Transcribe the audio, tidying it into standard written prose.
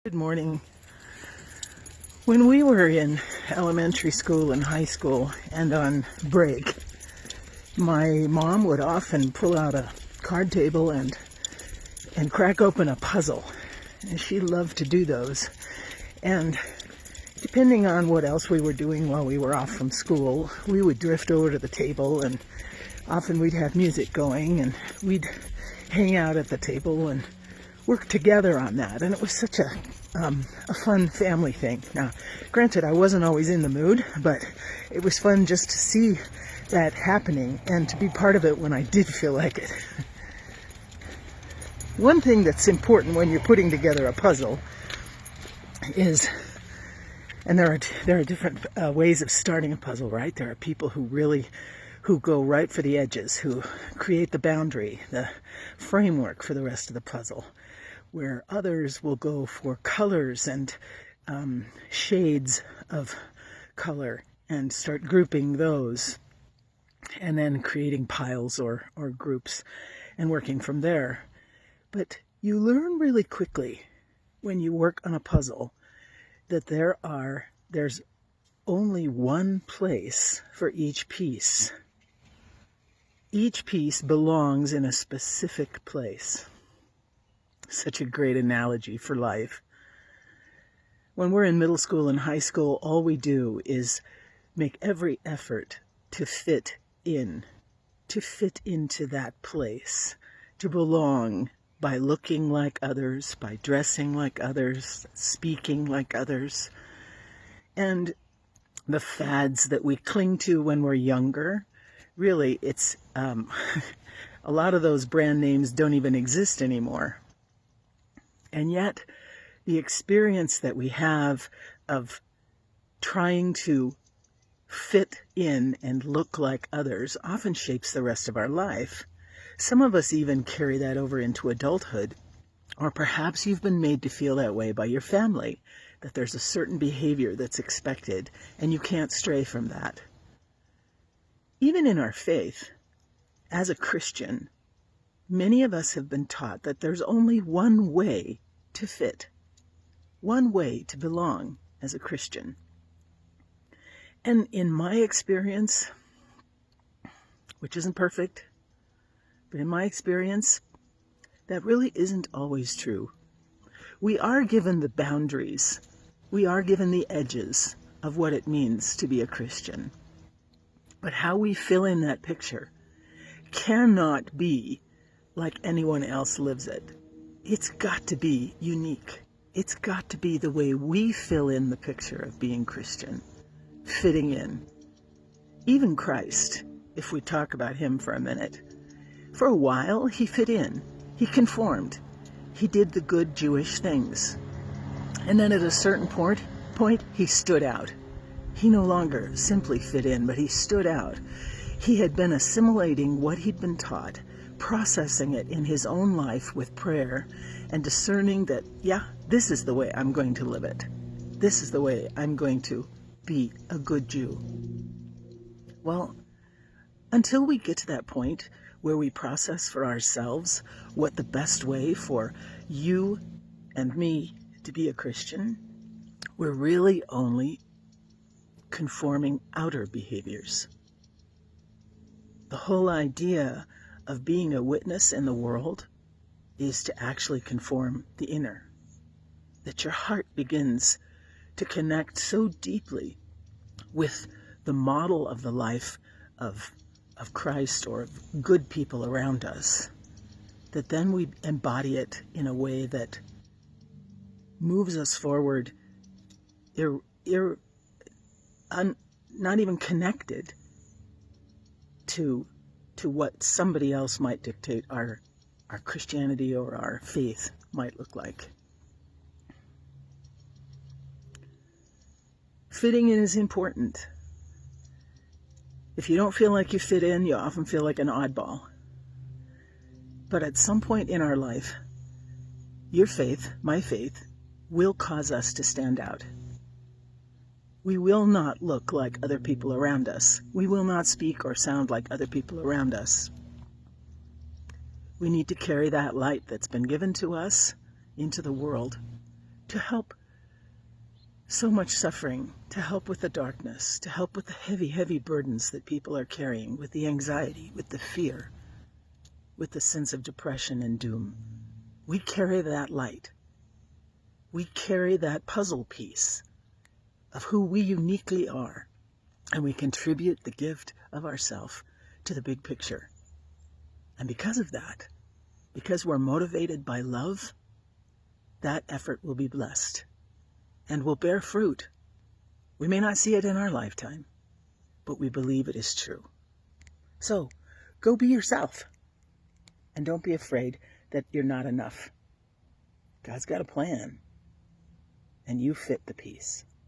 Good morning. When we were in elementary school and high school and on break, my mom would often pull out a card table and crack open a puzzle. And she loved to do those. And depending on what else we were doing while we were off from school, we would drift over to the table, and often we'd have music going and we'd hang out at the table and work together on that. And it was such a fun family thing. Now, granted, I wasn't always in the mood, but it was fun just to see that happening and to be part of it when I did feel like it. One thing that's important when you're putting together a puzzle is, and there are different ways of starting a puzzle, right? There are people who go right for the edges, who create the boundary, the framework for the rest of the puzzle, where others will go for colors and shades of color and start grouping those, and then creating piles or groups and working from there. But you learn really quickly when you work on a puzzle that there's only one place for each piece. Each piece belongs in a specific place. Such a great analogy for life. When we're in middle school and high school, all we do is make every effort to fit into that place, to belong by looking like others, by dressing like others, speaking like others. And the fads that we cling to when we're younger, really, it's a lot of those brand names don't even exist anymore. And yet, the experience that we have of trying to fit in and look like others often shapes the rest of our life. Some of us even carry that over into adulthood, or perhaps you've been made to feel that way by your family, that there's a certain behavior that's expected, and you can't stray from that. Even in our faith, as a Christian, many of us have been taught that there's only one way to fit, one way to belong as a Christian. And in my experience, which isn't perfect, but in my experience, that really isn't always true. We are given the boundaries, we are given the edges of what it means to be a Christian. But how we fill in that picture cannot be like anyone else lives it. It's got to be unique. It's got to be the way we fill in the picture of being Christian, fitting in. Even Christ, if we talk about him for a minute, for a while he fit in, he conformed, he did the good Jewish things. And then at a certain point he stood out. He no longer simply fit in, but he stood out. He had been assimilating what he'd been taught, processing it in his own life with prayer, and discerning that, this is the way I'm going to live it. This is the way I'm going to be a good Jew. Well, until we get to that point where we process for ourselves what the best way for you and me to be a Christian, we're really only conforming outer behaviors. The whole idea of being a witness in the world is to actually conform the inner. That your heart begins to connect so deeply with the model of the life of Christ or of good people around us, that then we embody it in a way that moves us forward, not even connected to what somebody else might dictate our Christianity or our faith might look like. Fitting in is important. If you don't feel like you fit in, you often feel like an oddball. But at some point in our life, your faith, my faith, will cause us to stand out. We will not look like other people around us. We will not speak or sound like other people around us. We need to carry that light that's been given to us into the world to help so much suffering, to help with the darkness, to help with the heavy, heavy burdens that people are carrying, with the anxiety, with the fear, with the sense of depression and doom. We carry that light. We carry that puzzle piece of who we uniquely are, and we contribute the gift of ourself to the big picture. And because of that, because we're motivated by love, that effort will be blessed and will bear fruit. We may not see it in our lifetime, but we believe it is true. So, go be yourself. And don't be afraid that you're not enough. God's got a plan, and you fit the piece.